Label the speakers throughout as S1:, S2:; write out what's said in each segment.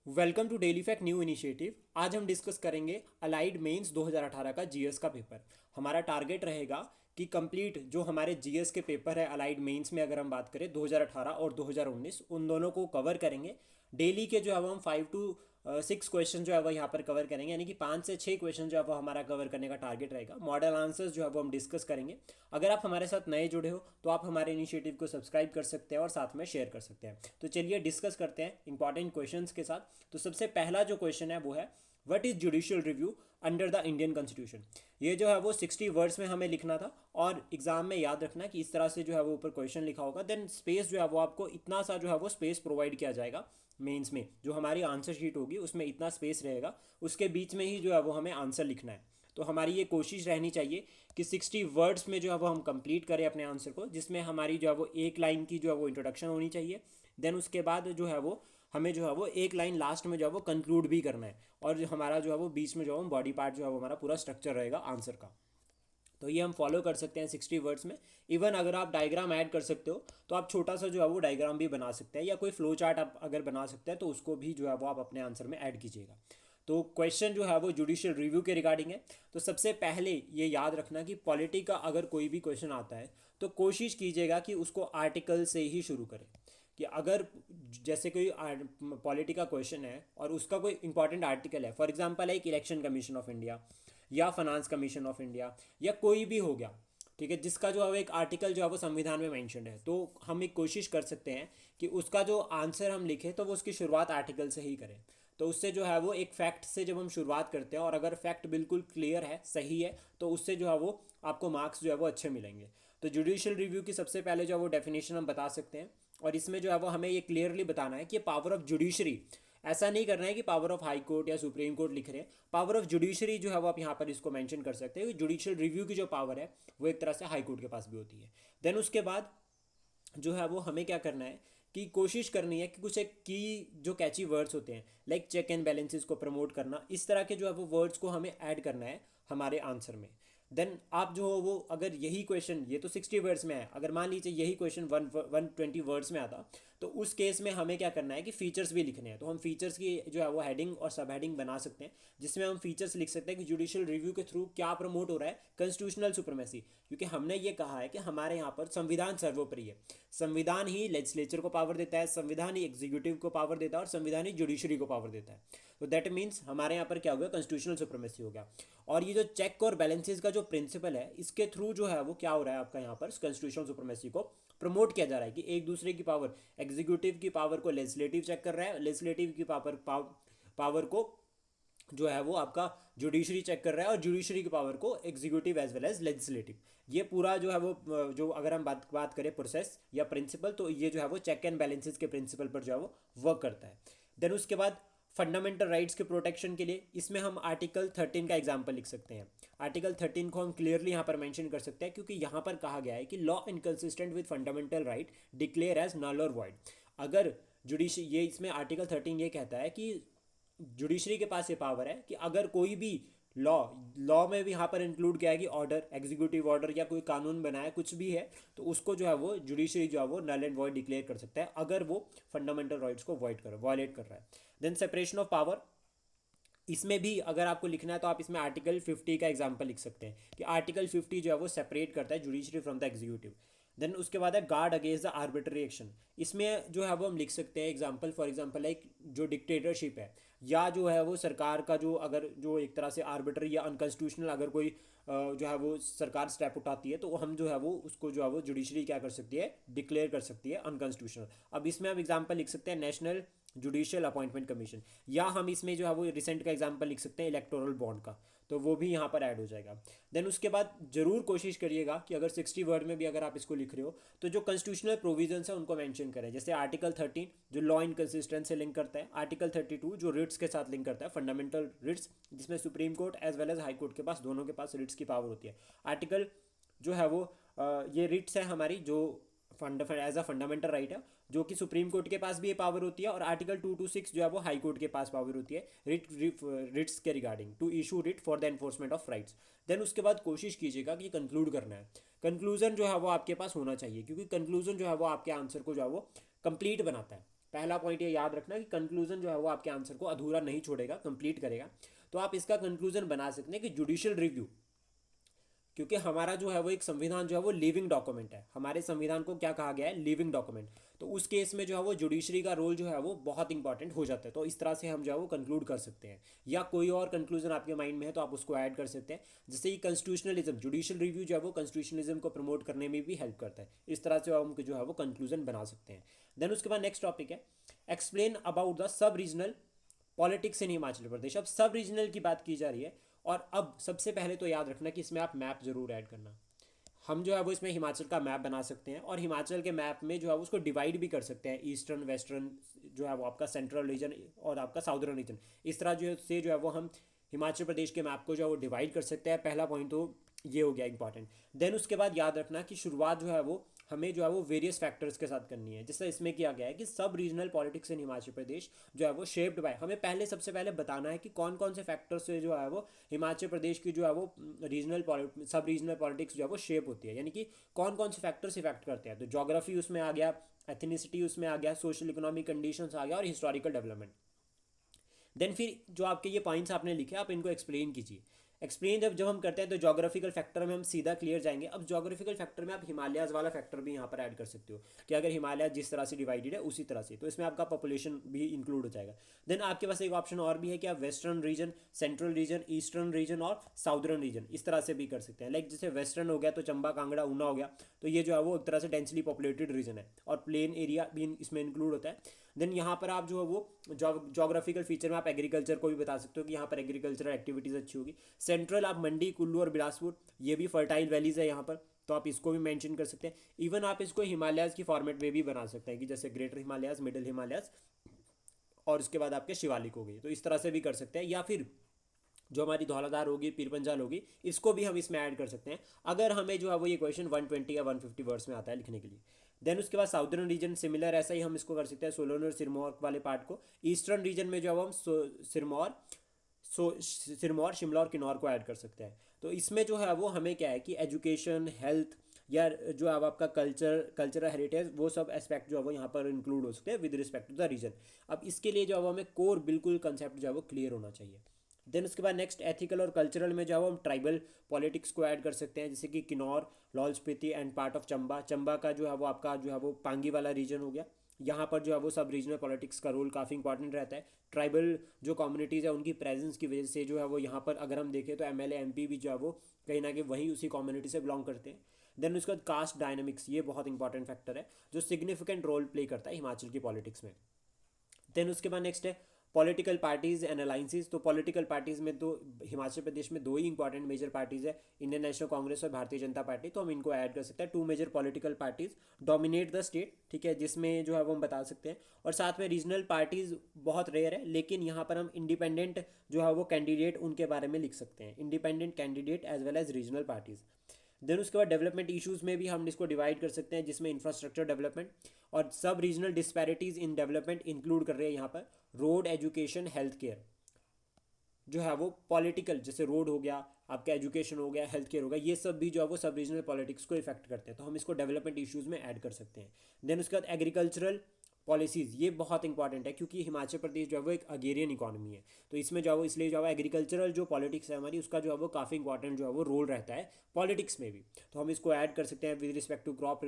S1: Welcome to daily fact new initiative. आज हम discuss करेंगे अलाइड मेंस 2018 का जीएस का पेपर। हमारा टारगेट रहेगा कि कंप्लीट जो हमारे जीएस के पेपर है अलाइड मेंस में, अगर हम बात करें 2018 और 2019, उन दोनों को कवर करेंगे। डेली के जो है वो हम 5 to 6 क्वेश्चन जो है वो यहाँ पर कवर करेंगे, यानी कि 5 से 6 क्वेश्चन जो है वो हमारा कवर करने का टारगेट रहेगा। मॉडल आंसर्स जो है वो हम डिस्कस करेंगे। अगर आप हमारे साथ नए जुड़े हो तो आप हमारे इनिशिएटिव को सब्सक्राइब कर सकते हैं और साथ में शेयर कर सकते हैं। तो चलिए डिस्कस करते हैं इंपॉर्टेंट क्वेश्चंस के साथ। तो सबसे पहला जो क्वेश्चन है वो है, what is judicial review under the Indian constitution. ये जो है वो 60 वर्ड्स में हमें लिखना था और एग्जाम में याद रखना कि इस तरह से जो है वो ऊपर क्वेश्चन लिखा होगा। देन स्पेस जो है वो आपको इतना सा जो है वो स्पेस प्रोवाइड किया जाएगा। मेंस में जो हमारी आंसर शीट होगी उसमें इतना स्पेस रहेगा, उसके बीच में ही जो है वो हमें आंसर लिखना है। तो हमारी ये कोशिश रहनी चाहिए कि 60 वर्ड्स में जो है वो हम कंप्लीट करें अपने आंसर को, जिसमें हमारी जो है वो एक लाइन की जो है वो इंट्रोडक्शन होनी चाहिए। देन उसके बाद जो है वो हमें जो है वो एक लाइन लास्ट में जो है वो कंक्लूड भी करना है, और हमारा जो है वो बीच में जो है बॉडी पार्ट जो है वो हमारा पूरा स्ट्रक्चर रहेगा आंसर का। तो ये हम फॉलो कर सकते हैं 60 वर्ड्स में। इवन अगर आप डायग्राम ऐड कर सकते हो तो आप छोटा सा जो है वो डायग्राम भी बना सकते हैं, या कोई फ्लो चार्ट आप अगर बना सकते हैं तो उसको भी जो है वो आप अपने आंसर में ऐड कीजिएगा। तो क्वेश्चन जो है वो जुडिशियल रिव्यू के रिगार्डिंग है। तो सबसे पहले ये याद रखना कि पॉलिटी का अगर कोई भी क्वेश्चन आता है तो कोशिश कीजिएगा कि उसको आर्टिकल से ही शुरू करें। कि अगर जैसे कोई पॉलिटी का क्वेश्चन है और उसका कोई इंपॉर्टेंट आर्टिकल है, फॉर एग्जांपल एक इलेक्शन कमीशन ऑफ इंडिया या फाइनेंस कमीशन ऑफ इंडिया या कोई भी हो गया, ठीक है, जिसका जो है वो एक आर्टिकल जो है वो संविधान में मेंशन्ड है, तो हम एक कोशिश कर सकते हैं कि उसका जो आंसर हम लिखें तो वो उसकी शुरुआत आर्टिकल से ही करें। तो उससे जो है वो एक फैक्ट से जब हम शुरुआत करते हैं और अगर फैक्ट बिल्कुल क्लियर है, सही है, तो उससे जो है वो आपको मार्क्स जो है वो अच्छे मिलेंगे। तो जुडिशियल रिव्यू की सबसे पहले जो है वो डेफिनेशन हम बता सकते हैं, और इसमें जो है वो हमें ये क्लियरली बताना है कि पावर ऑफ जुडिशरी, ऐसा नहीं करना है कि पावर ऑफ हाई कोर्ट या सुप्रीम कोर्ट लिख रहे हैं। पावर ऑफ जुडिशरी जो है वो आप यहाँ पर इसको मेंशन कर सकते हैं। जुडिशियल रिव्यू की जो पावर है वो एक तरह से हाई कोर्ट के पास भी होती है। देन उसके बाद जो है वो हमें क्या करना है कि कोशिश करनी है कि कुछ एक की जो कैची वर्ड्स होते हैं, लाइक चेक एंड बैलेंसेस को प्रमोट करना, इस तरह के जो है वो वर्ड्स को हमें ऐड करना है हमारे आंसर में। देन आप जो हो वो, अगर यही क्वेश्चन, ये तो 60 वर्ड्स में है, अगर मान लीजिए यही क्वेश्चन 120 वर्ड्स में आता, तो उस केस में हमें क्या करना है कि फीचर्स भी लिखने हैं। तो हम फीचर्स की जो है वो हेडिंग और सब हेडिंग बना सकते हैं, जिसमें हम फीचर्स लिख सकते हैं कि जुडिशियल रिव्यू के थ्रू क्या प्रमोट हो रहा है, कॉन्स्टिट्यूशनल सुप्रीमेसी। क्योंकि हमने ये कहा है कि हमारे यहाँ पर संविधान सर्वोपरि है। संविधान ही लेजिस्लेचर को पावर देता है, संविधान ही एग्जीक्यूटिव को पावर देता है, और संविधान ही जुडिशरी को पावर देता है। तो दैट मीन्स हमारे यहाँ पर क्या हो गया, कॉन्स्टिट्यूशनल सुप्रीमेसी हो गया। और ये जो चेक और बैलेंसेस का जो प्रिंसिपल है, इसके थ्रू जो है वो क्या हो रहा है, आपका यहाँ पर कॉन्स्टिट्यूशनल सुप्रीमेसी को प्रमोट किया जा रहा है कि एक दूसरे की पावर, एग्जीक्यूटिव की पावर को लेजिस्लेटिव चेक कर रहा है, लेजिस्लेटिव की पावर को जो है वो आपका जुडिशरी चेक कर रहा है, और जुडिशरी की पावर को executive as well as legislative. ये पूरा जो है वो जो अगर हम बात करें प्रोसेस या प्रिंसिपल, तो ये जो है वो चेक एंड बैलेंसेस के प्रिंसिपल पर जो है वो वर्क करता है। देन उसके बाद फंडामेंटल राइट्स के प्रोटेक्शन के लिए इसमें हम आर्टिकल 13 का एग्जाम्पल लिख सकते हैं। आर्टिकल 13 को हम क्लियरली यहाँ पर मेंशन कर सकते हैं, क्योंकि यहाँ पर कहा गया है कि law inconsistent with fundamental right declare as null और वॉइड। अगर जुडिशरी, ये इसमें आर्टिकल 13 ये कहता है कि जुडिशरी के पास ये पावर है कि अगर कोई भी लॉ लॉ में भी यहाँ पर इंक्लूड किया है कि ऑर्डर, एग्जीक्यूटिव ऑर्डर या कोई कानून बनाया, कुछ भी है, तो उसको जो है वो जुडिशरी जो है वो नल एंड वॉइड डिक्लेयर कर सकता है अगर वो फंडामेंटल राइट्स को वॉयलेट कर रहा है। देन सेपरेशन ऑफ पावर, इसमें भी अगर आपको लिखना है तो आप इसमें आर्टिकल 50 का एग्जाम्पल लिख सकते हैं कि आर्टिकल 50 जो है वो सेपरेट करता है judiciary from the executive. Then उसके बाद है guard against the arbitrary action. इसमें जो है वो हम लिख सकते हैं एग्जाम्पल, फॉर एग्जाम्पल लाइक जो डिक्टेटरशिप है, या जो है वो सरकार का जो, अगर जो एक तरह से आर्बिट्री या अनकॉन्स्टिट्यूशनल अगर कोई जो है वो सरकार स्टेप उठाती है, तो हम जो है वो उसको जो है वो जुडिशरी क्या कर सकती है, डिक्लेयर कर सकती है अनकॉन्स्टिट्यूशनल। अब इसमें हम एग्जाम्पल लिख सकते हैं नेशनल जुडिशियल अपॉइंटमेंट कमीशन, या हम इसमें जो है वो रिसेंट का एग्जांपल लिख सकते हैं इलेक्टोरल बॉन्ड का, तो वो भी यहाँ पर ऐड हो जाएगा। देन उसके बाद जरूर कोशिश करिएगा कि अगर 60 वर्ड में भी अगर आप इसको लिख रहे हो तो जो कॉन्स्टिट्यूशनल प्रोविजंस है उनको मेंशन करें। जैसे आर्टिकल 13 जो लॉ इनकंसिस्टेंट से लिंक करता है, आर्टिकल 32 जो रिट्स के साथ लिंक करता है, फंडामेंटल रिट्स, जिसमें supreme court as well as high court के पास, दोनों के पास रिट्स की पावर होती है। आर्टिकल जो है वो ये रिट्स है हमारी जो एज अ फंडामेंटल राइट है, जो कि सुप्रीम कोर्ट के पास भी ये पावर होती है, और आर्टिकल 2 to 6 जो है वो हाई कोर्ट के पास पावर होती है रिट्स के regarding, to issue writ for the enforcement of rights. Then उसके बाद कोशिश कीजिएगा कि कंक्लूड करना है। कंक्लूजन जो है वो आपके पास होना चाहिए, क्योंकि कंक्लूजन जो है वो आपके आंसर को जो है वो कंप्लीट बनाता है। पहला पॉइंट ये याद रखना कि कंक्लूजन जो है वो आपके आंसर को अधूरा नहीं छोड़ेगा, कंप्लीट करेगा। तो आप इसका कंक्लूजन बना सकते हैं कि जुडिशियल रिव्यू, क्योंकि हमारा जो है वो एक संविधान जो है वो लिविंग डॉक्यूमेंट है, हमारे संविधान को क्या कहा गया है, लिविंग डॉक्यूमेंट। तो उस केस में जो है वो जुडिशरी का रोल जो है वो बहुत इंपॉर्टेंट हो जाता है। तो इस तरह से हम जो है वो कंक्लूड कर सकते हैं, या कोई और कंक्लूजन आपके माइंड में है तो आप उसको ऐड कर सकते हैं। जैसे कि कंस्टिट्यूशनलिज्म, जुडिशियल रिव्यू जो है वो कंस्टिट्यूशनलिज्म को प्रमोट करने में भी हेल्प करता है। इस तरह से हम जो है वो कंक्लूजन बना सकते हैं। देन उसके बाद नेक्स्ट टॉपिक है explain about the sub regional politics in Himachal Pradesh. अब सब रीजनल की बात की जा रही है, और अब सबसे पहले तो याद रखना कि इसमें आप मैप जरूर ऐड करना। हम जो है वो इसमें हिमाचल का मैप बना सकते हैं, और हिमाचल के मैप में जो है उसको डिवाइड भी कर सकते हैं, ईस्टर्न वेस्टर्न जो है वो आपका सेंट्रल रीजन और आपका साउदर्न रीजन। इस तरह जो है वो हम हिमाचल प्रदेश के मैप को जो है वो डिवाइड कर सकते हैं। पहला पॉइंट तो ये हो गया इंपॉर्टेंट। देन उसके बाद याद रखना कि शुरुआत जो है वो हमें जो है वो वेरियस फैक्टर्स के साथ करनी है। जैसे इसमें किया गया है कि सब रीजनल पॉलिटिक्स इन हिमाचल प्रदेश जो है वो शेप्ड बाय, हमें पहले सबसे पहले बताना है कि कौन कौन से फैक्टर्स से जो है वो हिमाचल प्रदेश की जो है वो सब रीजनल पॉलिटिक्स जो है वो शेप होती है, यानी कि कौन कौन से फैक्टर्स इफेक्ट करते हैं। तो जोग्राफी उसमें आ गया, एथनिसिटी उसमें आ गया, सोशल इकोनॉमिक कंडीशंस आ गया, और हिस्टोरिकल डेवलपमेंट। देन फिर जो आपके ये पॉइंट्स आपने लिखे आप इनको एक्सप्लेन कीजिए। एक्सप्लेन जब हम करते हैं तो जोग्राफिकल फैक्टर में हम सीधा क्लियर जाएंगे। अब जोग्राफिकल फैक्टर में आप हिमालयाज वाला फैक्टर भी यहाँ पर ऐड कर सकते हो, कि अगर हिमालय जिस तरह से डिवाइडेड है उसी तरह से, तो इसमें आपका पॉपुलेशन भी इंक्लूड हो जाएगा। देन आपके पास एक ऑप्शन और भी है कि आप western region, central region, eastern region और साउदर्न रीजन इस तरह से भी कर सकते हैं। लाइक जैसे वेस्टर्न हो गया तो चंबा, कांगड़ा, ऊना हो गया, तो ये जो है वो एक तरह से डेंसली पॉपुलेटेड रीजन है, और प्लेन एरिया भी इसमें इंक्लूड होता है। देन यहाँ पर आप जो है वो जोग्राफिकल फीचर में आप एग्रीकल्चर को भी बता सकते हो कि यहाँ पर एग्रीकल्चरल एक्टिविटीज़ अच्छी होगी। सेंट्रल आप मंडी, कुल्लू और बिलासपुर, ये भी फर्टाइल वैलीज है यहाँ पर, तो आप इसको भी मेंशन कर सकते हैं। इवन आप इसको हिमालयाज की फॉर्मेट में भी बना सकते हैं, कि जैसे ग्रेटर हिमालयाज, मिडिल हिमालयाज, और उसके बाद आपके शिवालिक हो गई, तो इस तरह से भी कर सकते हैं। या फिर जो हमारी धौलाधार होगी, पीर पंजाल होगी, इसको भी हम इसमें ऐड कर सकते हैं, अगर हमें जो है वो ये क्वेश्चन 120 या 150 वर्ड्स में आता है लिखने के लिए। देन उसके बाद साउदर्न रीजन सिमिलर ऐसा ही हम इसको कर सकते हैं, सोलन और सिरमौर वाले पार्ट को। ईस्टर्न रीजन में जो है हम सिरमौर, शिमला और किन्नौर को ऐड कर सकते हैं। तो इसमें जो है वो हमें क्या है कि एजुकेशन, हेल्थ, या जो अब आपका कल्चरल हेरिटेज, वो सब एस्पेक्ट जो है वो यहाँ पर इंक्लूड हो सकते हैं with respect to the region. अब इसके लिए जो है वो हमें कोर बिल्कुल कंसेप्ट जो है वो क्लियर होना चाहिए। देन उसके बाद नेक्स्ट एथिकल और कल्चरल में जो है हम ट्राइबल पॉलिटिक्स को ऐड कर सकते हैं, जैसे कि Kinnaur, Lahaul Spiti and part of Chamba. Chamba का जो है वो आपका जो है वो पांगी वाला रीजन हो गया, यहाँ पर जो है वो सब रीजनल पॉलिटिक्स का रोल काफ़ी इंपॉर्टेंट रहता है। ट्राइबल जो कम्युनिटीज़ है उनकी प्रेजेंस की वजह से जो है वो यहाँ पर अगर हम देखें तो एमएलए एमपी भी जो है वो कहीं ना कहीं वहीं उसी कम्युनिटी से बिलोंग करते हैं। देन उसके बाद कास्ट डायनामिक्स, ये बहुत इंपॉर्टेंट फैक्टर है जो सिग्निफिकेंट रोल प्ले करता है हिमाचल की पॉलिटिक्स में। देन उसके बाद नेक्स्ट है पॉलिटिकल पार्टीज एंड अलाइंसेस। तो पॉलिटिकल पार्टीज में तो हिमाचल प्रदेश में दो ही इंपॉर्टेंट मेजर पार्टीज है, इंडियन नेशनल कांग्रेस और भारतीय जनता पार्टी, तो हम इनको ऐड कर सकते हैं। Two major political parties dominate the state, ठीक है, जिसमें जो है वो हम बता सकते हैं। और साथ में रीजनल पार्टीज बहुत रेयर है, लेकिन यहाँ पर हम इंडिपेंडेंट जो है वो कैंडिडेट उनके बारे में लिख सकते हैं, independent candidate as well as regional parties. Then उसके बाद डेवलपमेंट इश्यूज में भी हम इसको डिवाइड कर सकते हैं, जिसमें इंफ्रास्ट्रक्चर डेवलपमेंट और सब regional disparities in development include कर रहे हैं यहाँ पर। रोड, एजुकेशन, हेल्थ केयर जो है वो पॉलिटिकल, जैसे रोड हो गया, आपका एजुकेशन हो गया, हेल्थ केयर हो गया, ये सब भी जो है वो सब रीजनल पॉलिटिक्स को इफेक्ट करते हैं, तो हम इसको डेवलपमेंट इश्यूज में ऐड कर सकते हैं। देन उसके बाद एग्रीकल्चरल पॉलिसीज़, ये बहुत इंपॉर्टेंट है क्योंकि हिमाचल प्रदेश जो है वो एक अगेरियन इकोनॉमी है, तो इसमें जो है वो इसलिए जो है एग्रीकल्चरल जो पॉलिटिक्स है हमारी, उसका जो है वो काफ़ी इंपॉर्टेंट जो है वो रोल रहता है पॉलिटिक्स में भी, तो हम इसको ऐड कर सकते हैं विद रिस्पेक्ट टू क्रॉप,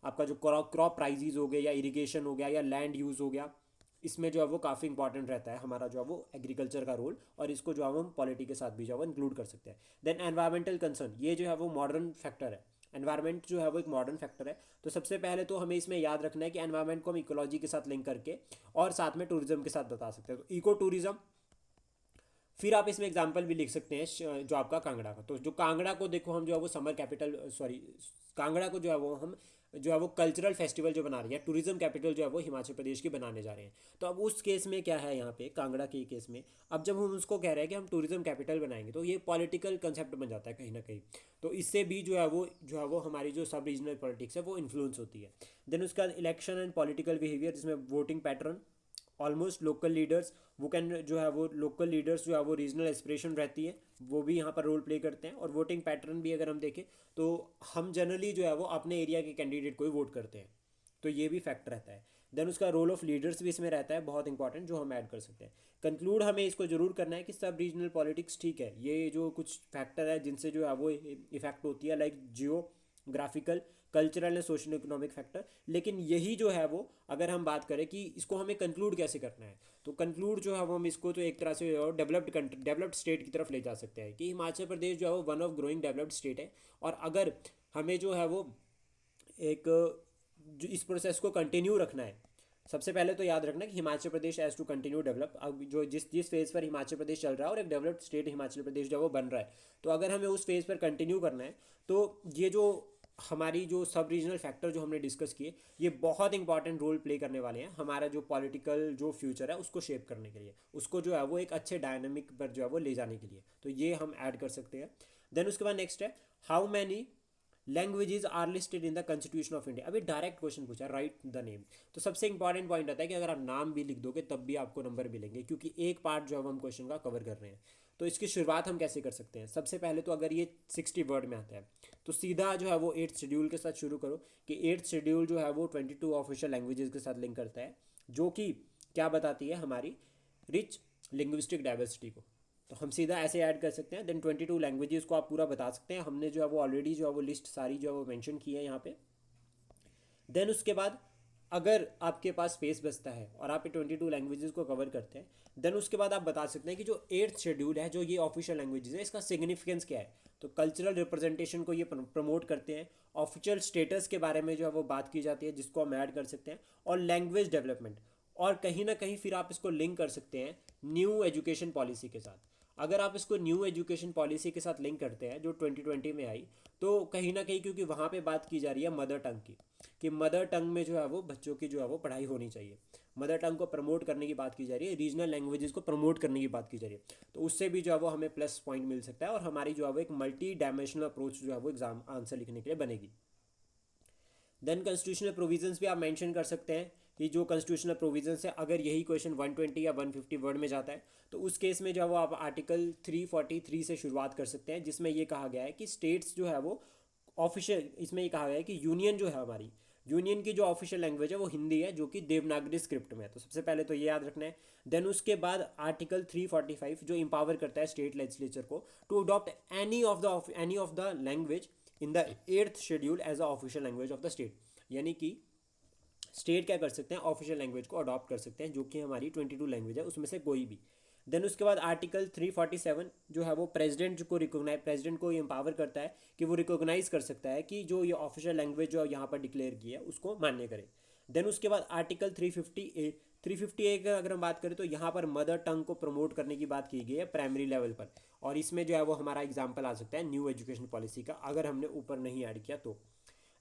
S1: आपका जो क्रॉप प्राइजेज हो गए, या इरिगेशन हो गया, या लैंड यूज़ हो गया, इसमें जो है वो काफ़ी इंपॉर्टेंट रहता है हमारा जो है वो एग्रीकल्चर का रोल, और इसको जो है हम पॉलिटी के साथ भी जो है वो इंक्लूड कर सकते हैं। देन एनवायरमेंटल कंसर्न, ये जो है वो मॉडर्न फैक्टर है, एनवायरनमेंट जो है वो एक मॉडर्न फैक्टर है। तो सबसे पहले तो हमें इसमें याद रखना है कि एनवायरनमेंट को हम इकोलॉजी के साथ लिंक करके और साथ में टूरिज्म के साथ बता सकते हैं, तो इको टूरिज्म। फिर आप इसमें एग्जाम्पल भी लिख सकते हैं जो आपका कांगड़ा का, तो जो कांगड़ा को देखो हम जो है वो समर कैपिटल, सॉरी, कांगड़ा को जो है वो हम जो है वो कल्चरल फेस्टिवल जो बना रही है, टूरिज्म कैपिटल जो है वो हिमाचल प्रदेश की बनाने जा रहे हैं। तो अब उस केस में क्या है, यहाँ पे कांगड़ा के केस में अब जब हम उसको कह रहे हैं कि हम टूरिज्म कैपिटल बनाएंगे, तो ये पॉलिटिकल कंसेप्ट बन जाता है कहीं ना कहीं, तो इससे भी जो है वो हमारी जो सब रीजनल पॉलिटिक्स है वो इन्फ्लुएंस होती है। देन उसका इलेक्शन एंड पॉलिटिकल बिहेवियर, जिसमें voting pattern, almost local leaders, वो कैन जो है वो लोकल लीडर्स जो है वो रीजनल एस्पिरेशन रहती है, वो भी यहाँ पर रोल प्ले करते हैं। और वोटिंग पैटर्न भी अगर हम देखें तो हम जनरली जो है वो अपने एरिया के कैंडिडेट को ही वोट करते हैं, तो ये भी फैक्ट रहता है। देन उसका रोल ऑफ लीडर्स भी इसमें रहता है, बहुत इंपॉर्टेंट, जो हम ऐड कर सकते हैं। कंक्लूड हमें इसको जरूर करना है कि सब रीजनल पॉलिटिक्स ठीक है, ये जो कुछ फैक्टर है जिनसे जो है वो इफेक्ट होती है, like geographical, cultural and social economic factor, लेकिन यही जो है वो अगर हम बात करें कि इसको हमें कंक्लूड कैसे करना है, तो कंक्लूड जो है वो हम इसको तो एक तरह से डेवलप्ड स्टेट की तरफ ले जा सकते हैं कि हिमाचल प्रदेश जो है वो one of growing developed state है, और अगर हमें जो है वो एक जो इस प्रोसेस को कंटिन्यू रखना है, सबसे पहले तो याद रखना कि Himachal Pradesh as to continue develop, अब जो जिस जिस फेज़ पर हिमाचल प्रदेश चल रहा है और एक डेवलप्ड स्टेट हिमाचल प्रदेश जो है वो बन रहा है, तो अगर हमें उस फेज़ पर कंटिन्यू करना है तो ये जो हमारी जो सब रीजनल फैक्टर जो हमने डिस्कस किए, ये बहुत इंपॉर्टेंट रोल प्ले करने वाले हैं हमारा जो पॉलिटिकल जो फ्यूचर है उसको शेप करने के लिए, उसको जो है वो एक अच्छे डायनामिक पर जो है वो ले जाने के लिए, तो ये हम ऐड कर सकते हैं। देन उसके बाद नेक्स्ट है, how many languages are listed in the constitution of India. अभी डायरेक्ट क्वेश्चन पूछा, राइट द नेम, तो सबसे इंपॉर्टेंट पॉइंट आता है कि अगर आप नाम भी लिख दोगे तब भी आपको नंबर मिलेंगे, क्योंकि एक पार्ट जो है हम क्वेश्चन का कवर कर रहे हैं। तो इसकी शुरुआत हम कैसे कर सकते हैं, सबसे पहले तो अगर ये 60 वर्ड में आता है तो सीधा जो है वो 8th शेड्यूल के साथ शुरू करो कि 8th शेड्यूल जो है वो 22 ऑफिशियल लैंग्वेजेस के साथ लिंक करता है, जो कि क्या बताती है, हमारी रिच लिंग्विस्टिक डाइवर्सिटी को। तो हम सीधा ऐसे ऐड कर सकते हैं। देन 22 लैंग्वेजेस को आप पूरा बता सकते हैं, हमने जो है वो ऑलरेडी जो है वो लिस्ट सारी जो है वो मेंशन की है यहाँ पे। देन उसके बाद अगर आपके पास स्पेस बचता है और आप 22 लैंग्वेजेस को कवर करते हैं, देन उसके बाद आप बता सकते हैं कि जो 8th शेड्यूल है, जो ये ऑफिशियल लैंग्वेजेस है, इसका सिग्निफिकेंस क्या है। तो कल्चरल रिप्रेजेंटेशन को ये प्रमोट करते हैं, ऑफिशियल स्टेटस के बारे में जो है वो बात की जाती है जिसको हम ऐड कर सकते हैं, और लैंग्वेज डेवलपमेंट, और कहीं ना कहीं फिर आप इसको लिंक कर सकते हैं न्यू एजुकेशन पॉलिसी के साथ। अगर आप इसको न्यू एजुकेशन पॉलिसी के साथ लिंक करते हैं जो 2020 में आई, तो कहीं ना कहीं क्योंकि वहाँ पे बात की जा रही है मदर टंग की, कि मदर टंग में जो है वो बच्चों की जो है वो पढ़ाई होनी चाहिए, मदर टंग को प्रमोट करने की बात की जा रही है, रीजनल लैंग्वेजेस को प्रमोट करने की बात की जा रही है, तो उससे भी जो है वो हमें प्लस पॉइंट मिल सकता है और हमारी जो है वो एक मल्टी डायमेंशनल अप्रोच जो है वो एग्जाम आंसर लिखने के लिए बनेगी। देन कॉन्स्टिट्यूशनल प्रोविजंस भी आप मेंशन कर सकते हैं कि जो कॉन्स्टिट्यूशनल प्रोविजंस है, अगर यही क्वेश्चन 120 या 150 वर्ड में जाता है तो उस केस में जो है वो आप आर्टिकल 343 से शुरुआत कर सकते हैं, जिसमें ये कहा गया है कि स्टेट्स जो है वो ऑफिशियल, इसमें ये कहा गया है कि यूनियन जो है हमारी, यूनियन की जो ऑफिशियल लैंग्वेज है वो हिंदी है, जो कि देवनागरी स्क्रिप्ट में है, तो सबसे पहले तो ये याद रखना है। देन उसके बाद आर्टिकल 345 जो इंपावर करता है स्टेट लेजिस्लेचर को to adopt any of the language in the 8th schedule as a official language of the state, यानी कि स्टेट क्या कर सकते हैं, ऑफिशियल लैंग्वेज को अडॉप्ट कर सकते हैं, जो कि हमारी 22 लैंग्वेज है उसमें से कोई भी। देन उसके बाद आर्टिकल 347 जो है वो प्रेसिडेंट को एम्पावर करता है कि वो रिकॉग्नाइज कर सकता है कि जो ये ऑफिशियल लैंग्वेज जो यहाँ पर डिक्लेयर की है उसको मान्य करे। देन उसके बाद आर्टिकल 350A का अगर हम बात करें तो यहाँ पर मदर टंग को प्रमोट करने की बात की गई है प्राइमरी लेवल पर, और इसमें जो है वो हमारा एग्जाम्पल आ सकता है न्यू एजुकेशन पॉलिसी का, अगर हमने ऊपर नहीं ऐड किया तो।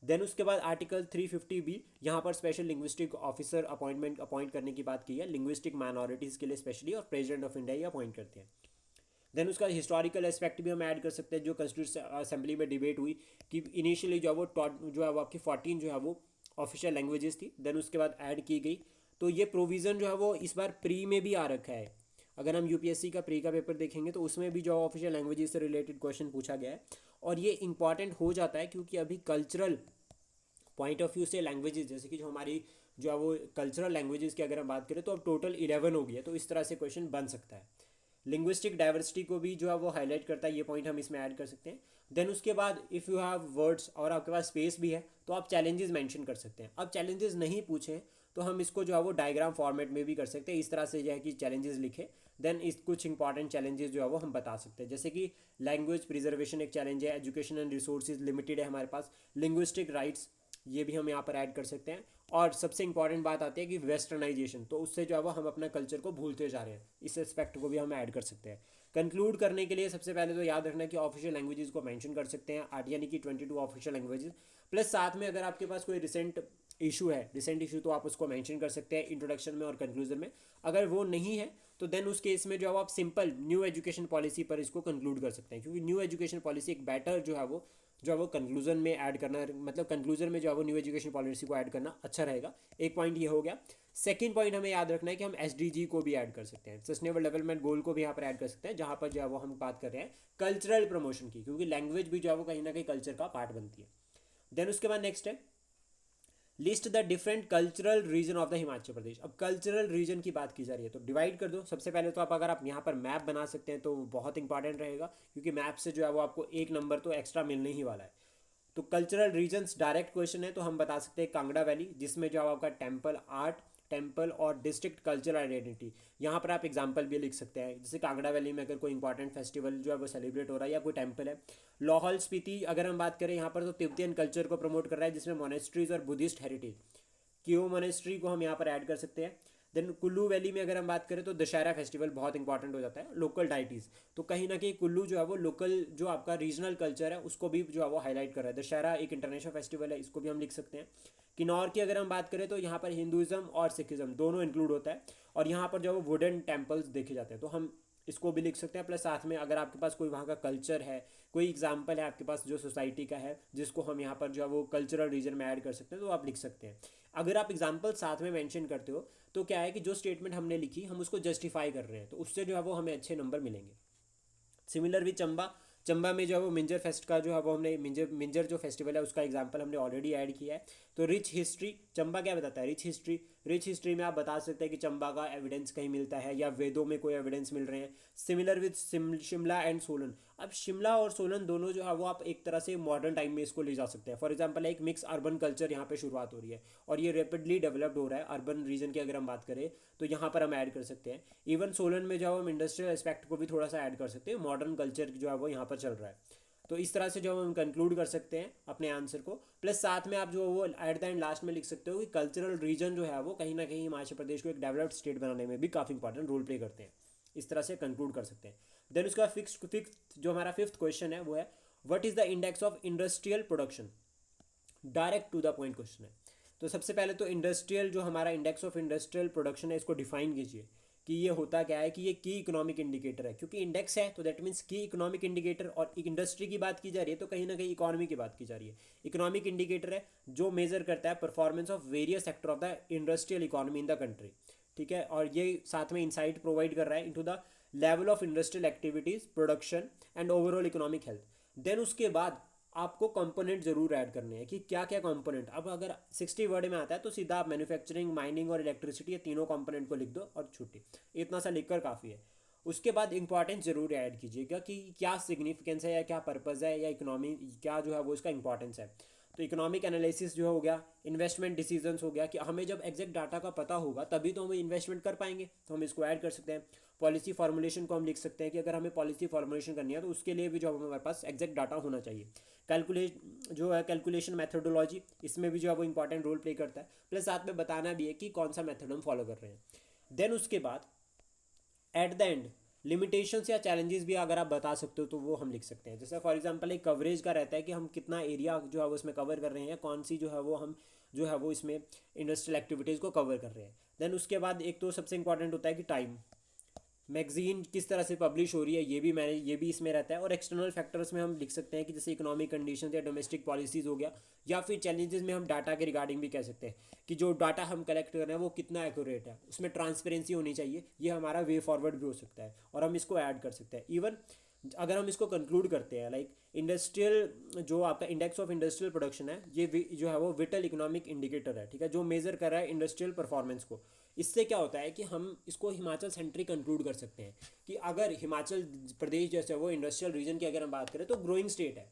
S1: देन उसके बाद आर्टिकल 350B यहाँ पर स्पेशल लिंग्विस्टिक ऑफिसर अपॉइंट करने की बात की है लिंग्विस्टिक माइनॉरिटीज़ के लिए स्पेशली, और प्रेसिडेंट ऑफ इंडिया ही अपॉइंट करते हैं। देन उसका हिस्टोरिकल एस्पेक्ट भी हम ऐड कर सकते हैं, जो कॉन्स्टिट्यूशन असेंबली में डिबेट हुई कि इनिशियली जो है वो जो है वो आपकी 14 जो है वो ऑफिशियल लैंग्वेजेस थी, देन उसके बाद ऐड की गई। तो ये प्रोविज़न जो है वो इस बार प्री में भी आ रखा है, अगर हम यूपीएससी का प्री का पेपर देखेंगे तो उसमें भी जो ऑफिशियल लैंग्वेजेस से रिलेटेड क्वेश्चन पूछा गया है, और ये इंपॉर्टेंट हो जाता है क्योंकि अभी कल्चरल पॉइंट ऑफ व्यू से लैंग्वेजेस, जैसे कि जो हमारी जो है वो कल्चरल लैंग्वेजेस की अगर हम बात करें तो अब टोटल 11 हो गई है, तो इस तरह से क्वेश्चन बन सकता है। लिंग्विस्टिक डाइवर्सिटी को भी जो है वो हाईलाइट करता है, ये पॉइंट हम इसमें ऐड कर सकते हैं। देन उसके बाद इफ़ यू हैव वर्ड्स और आपके पास स्पेस भी है तो आप चैलेंजेस मेंशन कर सकते हैं। अब चैलेंजेस नहीं पूछें तो हम इसको जो है वो डायग्राम फॉर्मेट में भी कर सकते हैं, इस तरह से जो है कि चैलेंजेस लिखे, देन इस कुछ इंपॉर्टेंट चैलेंजेस जो है वो हम बता सकते हैं, जैसे कि लैंग्वेज प्रिजर्वेशन एक चैलेंज है, एजुकेशन एंड रिसोर्सेज लिमिटेड है हमारे पास, लिंग्विस्टिक राइट्स ये भी हम यहाँ पर ऐड कर सकते हैं, और सबसे इंपॉर्टेंट बात आती है कि वेस्टर्नाइजेशन, तो उससे जो है वो हम अपना कल्चर को भूलते जा रहे हैं, इस एस्पेक्ट को भी हम ऐड कर सकते हैं। कंक्लूड करने के लिए सबसे पहले तो याद रखना कि ऑफिशियल लैंग्वेजेस को मेंशन कर सकते हैं, आठ यानी कि 22 ऑफिशियल लैंग्वेजेस, प्लस साथ में अगर आपके पास कोई रिसेंट इशू तो आप उसको मेंशन कर सकते हैं इंट्रोडक्शन में और कंक्लूजन में। अगर वो नहीं है तो देन उस केस में जो है आप सिंपल न्यू एजुकेशन पॉलिसी पर इसको कंक्लूड कर सकते हैं, क्योंकि न्यू एजुकेशन पॉलिसी एक बेटर जो है वो कंक्लूजन में ऐड करना, मतलब कंक्लूजन में जो है वो न्यू एजुकेशन पॉलिसी को ऐड करना अच्छा रहेगा। एक पॉइंट ये हो गया। सेकंड पॉइंट हमें याद रखना है कि हम एसडीजी को भी ऐड कर सकते हैं, सस्टेनेबल डेवलपमेंट गोल को भी यहाँ पर ऐड कर सकते हैं, जहाँ पर जो है वो हम बात कर रहे हैं कल्चरल प्रमोशन की, क्योंकि लैंग्वेज भी जो है वो कहीं ना कहीं कल्चर का पार्ट बनती है। देन उसके बाद नेक्स्ट है list the different cultural region of the Himachal Pradesh. अब कल्चरल रीजन की बात की जा रही है तो डिवाइड कर दो। सबसे पहले तो अगर आप यहाँ पर मैप बना सकते हैं तो बहुत इंपॉर्टेंट रहेगा, क्योंकि मैप से जो है वो आपको एक नंबर तो एक्स्ट्रा मिलने ही वाला है। तो कल्चरल रीजन्स डायरेक्ट क्वेश्चन है तो हम बता सकते हैं कांगड़ा वैली, जिसमें जो आपका टेम्पल आर्ट, टेम्पल और डिस्ट्रिक्ट कल्चरल आइडेंटिटी। यहाँ पर आप एग्जांपल भी लिख सकते हैं, जैसे कांगड़ा वैली में अगर कोई इंपॉर्टेंट फेस्टिवल जो है वो सेलिब्रेट हो रहा है या कोई टेम्पल है। लाहौल स्पीति अगर हम बात करें यहाँ पर तो तिब्बतियन कल्चर को प्रमोट कर रहा है, जिसमें मोनेस्ट्रीज और बुद्धिस्ट हेरिटेज, कियो मोनेस्ट्री को हम यहाँ पर ऐड कर सकते हैं। देन कुल्लू वैली में अगर हम बात करें तो दशहरा फेस्टिवल बहुत इंपॉर्टेंट हो जाता है, लोकल डाइटीज़। तो कहीं ना कहीं कुल्लू जो है वो लोकल जो आपका रीजनल कल्चर है उसको भी जो है वो हाईलाइट कर रहा है। दशहरा एक इंटरनेशनल फेस्टिवल है, इसको भी हम लिख सकते हैं। किन्नौर की अगर हम बात करें तो यहाँ पर हिंदुज़म और सिखिज़म दोनों इंक्लूड होता है, और यहाँ पर जो है वो वुडन टेम्पल्स देखे जाते हैं, तो हम इसको भी लिख सकते हैं। प्लस साथ में अगर आपके पास कोई वहाँ का कल्चर है, कोई एग्जाम्पल है आपके पास जो सोसाइटी का है, जिसको हम यहाँ पर जो है वो कल्चरल रीजन में ऐड कर सकते हैं, तो आप लिख सकते हैं। अगर आप एग्जाम्पल साथ में मेंशन करते हो तो क्या है कि जो स्टेटमेंट हमने लिखी हम उसको जस्टिफाई कर रहे हैं, तो उससे जो है वो हमें अच्छे नंबर मिलेंगे। सिमिलर विद चंबा, चंबा में जो है वो मिंजर फेस्ट का जो है वो हमने मिंजर जो फेस्टिवल है उसका एग्जांपल हमने ऑलरेडी ऐड किया है। तो रिच हिस्ट्री, चंबा क्या बताता है? रिच हिस्ट्री में आप बता सकते हैं कि चंबा का एविडेंस कहीं मिलता है या वेदों में कोई एविडेंस मिल रहे हैं। Similar with Shimla and Solan. अब शिमला और सोलन दोनों जो है वो आप एक तरह से मॉडर्न टाइम में इसको ले जा सकते हैं। फॉर एग्जांपल एक मिक्स अर्बन कल्चर यहाँ पे शुरुआत हो रही है और ये रैपिडली डेवलप्ड हो रहा है अर्बन रीजन की अगर हम बात करें तो यहाँ पर हम ऐड कर सकते हैं। इवन सोलन में जो है हम इंडस्ट्रियल एस्पेक्ट को भी थोड़ा सा ऐड कर सकते हैं, मॉडर्न कल्चर जो है वो यहाँ पर चल रहा है। तो इस तरह से जो हम कंक्लूड कर सकते हैं अपने आंसर को। प्लस साथ में आप जो वो एट द एंड लास्ट में लिख सकते हो कि कल्चरल रीजन जो है वो कहीं ना कहीं हिमाचल प्रदेश को एक डेवलप्ड स्टेट बनाने में भी काफ़ी इंपॉर्टेंट रोल प्ले करते हैं। इस तरह से कंक्लूड कर सकते हैं। देन उसका फिफ्थ जो हमारा फिफ्थ क्वेश्चन है वो है what is the index of industrial production. Direct to the point question है। तो सबसे पहले तो इंडस्ट्रियल जो हमारा इंडेक्स ऑफ इंडस्ट्रियल प्रोडक्शन है इसको डिफाइन कीजिए कि ये होता क्या है, कि ये की इकोनॉमिक इंडिकेटर है। क्योंकि इंडेक्स है तो दैट मीन्स की इकोनॉमिक इंडिकेटर, और इंडस्ट्री की बात की जा रही है तो कहीं ना कहीं इकोनॉमी की बात की जा रही है। इकोनॉमिक इंडिकेटर है जो मेजर करता है performance of various sector of the industrial economy in the country. ठीक है, और ये साथ में इंसाइट प्रोवाइड कर रहा है into the level of industrial activities, production and overall economic health. Then उसके बाद आपको कंपोनेंट जरूर ऐड करने हैं कि क्या क्या कंपोनेंट। अब अगर 60 वर्ड में आता है तो सीधा आप मैन्युफैक्चरिंग, माइनिंग और इलेक्ट्रिसिटी, ये तीनों कंपोनेंट को लिख दो और छुट्टी। इतना सा लिखकर काफ़ी है। उसके बाद इंपॉर्टेंस जरूर ऐड कीजिएगा कि क्या सिग्निफिकेंस है या क्या पर्पज़ है या इकोनॉमी क्या जो है वो इसका इंपॉर्टेंस है। तो इकोनॉमिक एनालिसिस जो हो गया, इन्वेस्टमेंट डिसीजंस हो गया, कि हमें जब एग्जैक्ट डाटा का पता होगा तभी तो हम इन्वेस्टमेंट कर पाएंगे, तो हम इसको ऐड कर सकते हैं। पॉलिसी फॉर्मुलेशन को हम लिख सकते हैं कि अगर हमें पॉलिसी फॉर्मुलेशन करनी है तो उसके लिए भी जो हमारे पास एग्जैक्ट डाटा होना चाहिए। कैलकुलेशन मैथडोलॉजी, इसमें भी जो है वो इंपॉर्टेंट रोल प्ले करता है। प्लस साथ में बताना भी है कि कौन सा मेथड हम फॉलो कर रहे हैं। देन उसके बाद एट द एंड लिमिटेशंस या चैलेंजेस भी अगर आप बता सकते हो तो वो हम लिख सकते हैं। जैसे फॉर एग्जांपल एक कवरेज का रहता है कि हम कितना एरिया जो है वो इसमें कवर कर रहे हैं, कौन सी जो है वो हम जो है वो इसमें इंडस्ट्रियल एक्टिविटीज़ को कवर कर रहे हैं। देन उसके बाद एक तो सबसे इंपॉर्टेंट होता है कि टाइम, मैगजीन किस तरह से पब्लिश हो रही है, ये भी इसमें रहता है। और एक्सटर्नल फैक्टर्स में हम लिख सकते हैं कि जैसे इकोनॉमिक कंडीशंस या डोमेस्टिक पॉलिसीज़ हो गया, या फिर चैलेंजेस में हम डाटा के रिगार्डिंग भी कह सकते हैं कि जो डाटा हम कलेक्ट कर रहे हैं वो कितना एक्यूरेट है, उसमें ट्रांसपेरेंसी होनी चाहिए। ये हमारा वे फॉरवर्ड भी हो सकता है और हम इसको ऐड कर सकते हैं। इवन अगर हम इसको कंक्लूड करते हैं लाइक इंडस्ट्रियल जो आपका इंडेक्स ऑफ इंडस्ट्रियल प्रोडक्शन है, ये जो है वो विटल इकोनॉमिक इंडिकेटर है, ठीक है, जो मेजर कर रहा है इंडस्ट्रियल परफॉर्मेंस को। इससे क्या होता है कि हम इसको हिमाचल सेंट्रिक कंक्लूड कर सकते हैं कि अगर हिमाचल प्रदेश जैसे वो इंडस्ट्रियल रीजन की अगर हम बात करें तो ग्रोइंग स्टेट है।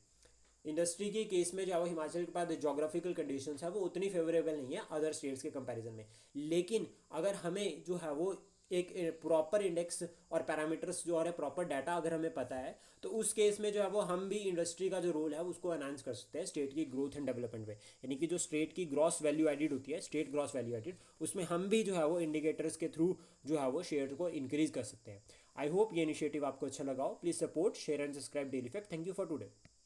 S1: इंडस्ट्री के केस में जो है वो हिमाचल के पास जोग्राफिकल कंडीशंस है वो उतनी फेवरेबल नहीं है अदर स्टेट्स के कंपैरिजन में। लेकिन अगर हमें जो है वो एक प्रॉपर इंडेक्स और पैरामीटर्स जो है प्रॉपर डाटा अगर हमें पता है तो उस केस में जो है वो हम भी इंडस्ट्री का जो रोल है उसको एनहांस कर सकते हैं स्टेट की ग्रोथ एंड डेवलपमेंट में। यानी कि जो स्टेट की ग्रॉस वैल्यू एडिड होती है, स्टेट ग्रॉस वैल्यू एडिड, उसमें हम भी जो है वो इंडिकेटर्स के थ्रू जो है वो शेयर को इंक्रीज कर सकते हैं। आई होप ये इनिशिएटिव आपको अच्छा लगा हो। Please support, share and subscribe daily fact. Thank you for today.